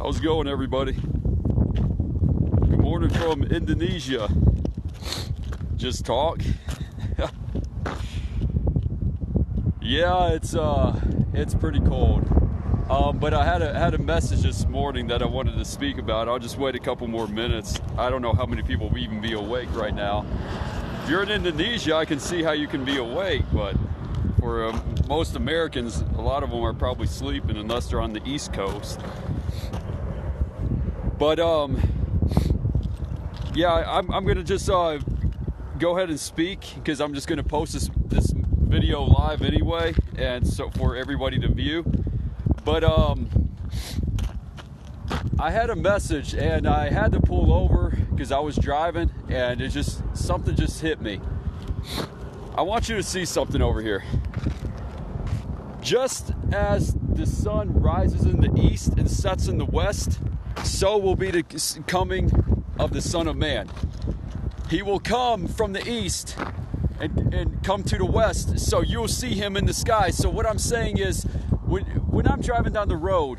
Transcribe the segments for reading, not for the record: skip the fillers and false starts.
How's it going, everybody? Good morning from Indonesia. Just talk. Yeah, it's pretty cold. But I had a message this morning that I wanted to speak about. I'll just wait a couple more minutes. I don't know how many people will even be awake right now. If you're in Indonesia, I can see how you can be awake, but for most Americans, a lot of them are probably sleeping unless they're on the East Coast. But yeah, I'm gonna just go ahead and speak, because I'm just gonna post this video live anyway, and so for everybody to view. But I had a message and I had to pull over because I was driving, and something just hit me. I want you to see something over here. Just as the sun rises in the east and sets in the west, so will be the coming of the Son of Man. He will come from the east and come to the west, so you'll see him in the sky. So what I'm saying is, when I'm driving down the road,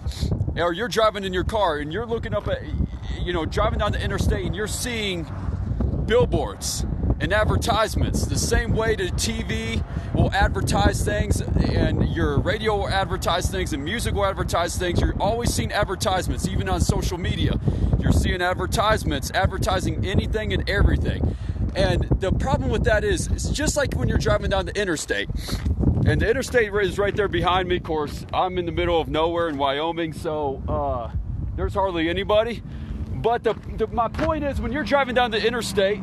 or you're driving in your car and you're looking up at, driving down the interstate, and you're seeing billboards and advertisements, the same way the TV will advertise things, and your radio will advertise things, and music will advertise things. You're always seeing advertisements, even on social media. You're seeing advertisements advertising anything and everything. And the problem with that is, it's just like when you're driving down the interstate, and the interstate is right there behind me. Of course, I'm in the middle of nowhere in Wyoming, so there's hardly anybody. But my point is, when you're driving down the interstate,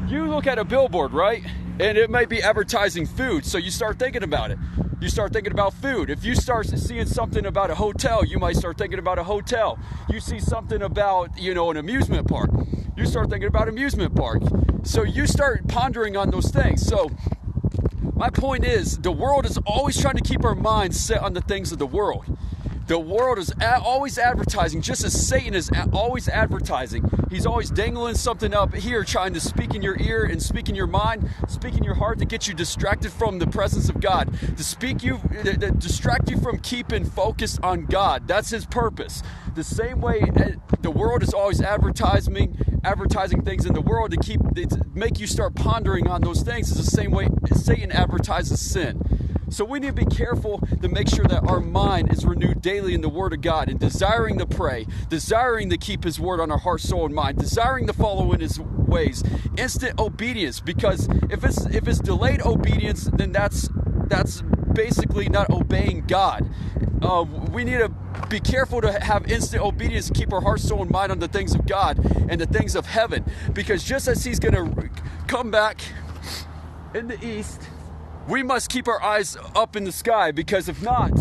you look at a billboard, right? And it might be advertising food, so you start thinking about it. You start thinking about food. If you start seeing something about a hotel, you might start thinking about a hotel. You see something about, an amusement park, you start thinking about amusement park. So you start pondering on those things. So my point is, the world is always trying to keep our minds set on the things of the world. The world is always advertising, just as Satan is always advertising. He's always dangling something up here, trying to speak in your ear and speak in your mind, speak in your heart, to get you distracted from the presence of God, to distract you from keeping focused on God. That's his purpose. The same way the world is always advertising things in the world to make you start pondering on those things, is the same way Satan advertises sin. So we need to be careful to make sure that our mind is renewed daily in the Word of God, and desiring to pray, desiring to keep His Word on our heart, soul, and mind, desiring to follow in His ways. Instant obedience, because if it's delayed obedience, then that's basically not obeying God. We need to be careful to have instant obedience, keep our heart, soul, and mind on the things of God and the things of heaven, because just as He's going to come back in the east, we must keep our eyes up in the sky, because if not,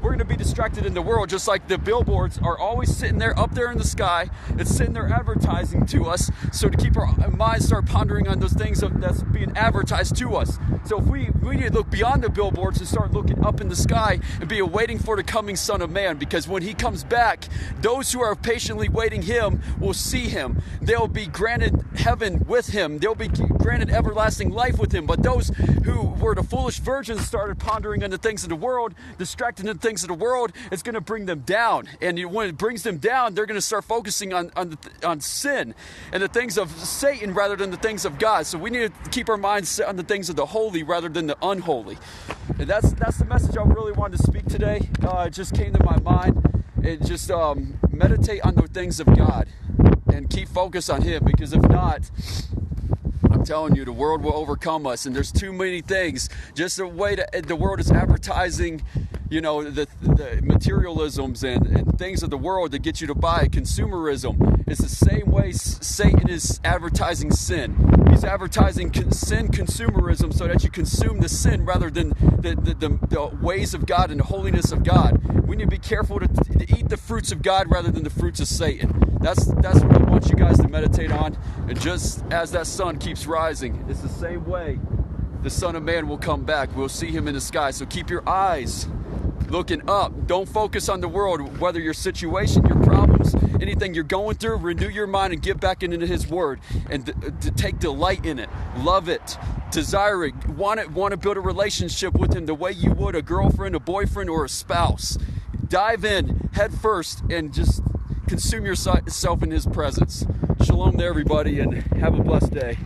we're going to be distracted in the world, just like the billboards are always sitting there up there in the sky. It's sitting there advertising to us. So to keep our minds start pondering on those things that's being advertised to us. So if we need to look beyond the billboards and start looking up in the sky and be awaiting for the coming Son of Man, because when He comes back, those who are patiently waiting Him will see Him. They'll be granted heaven with Him. They'll be granted everlasting life with Him. But those who were the foolish virgins, started pondering on the things of the world, distracting the things of the world, it's going to bring them down. And when it brings them down, they're going to start focusing on sin and the things of Satan rather than the things of God. So we need to keep our minds set on the things of the holy rather than the unholy. And that's the message I really wanted to speak today. It just came to my mind. And just meditate on the things of God and keep focus on Him, because if not, I'm telling you, the world will overcome us. And there's too many things. Just the way the world is advertising the materialisms and things of the world that get you to buy. Consumerism is the same way Satan is advertising sin. He's advertising sin consumerism so that you consume the sin rather than the ways of God and the holiness of God. We need to be careful to eat the fruits of God rather than the fruits of Satan. That's what I want you guys to meditate on. And just as that sun keeps rising, it's the same way the Son of Man will come back. We'll see him in the sky. So keep your eyes looking up. Don't focus on the world, whether your situation, your problems, anything you're going through. Renew your mind and get back into his word and to take delight in it. Love it. Desire it. Want to build a relationship with him the way you would a girlfriend, a boyfriend, or a spouse. Dive in head first and just consume yourself in his presence. Shalom to everybody and have a blessed day.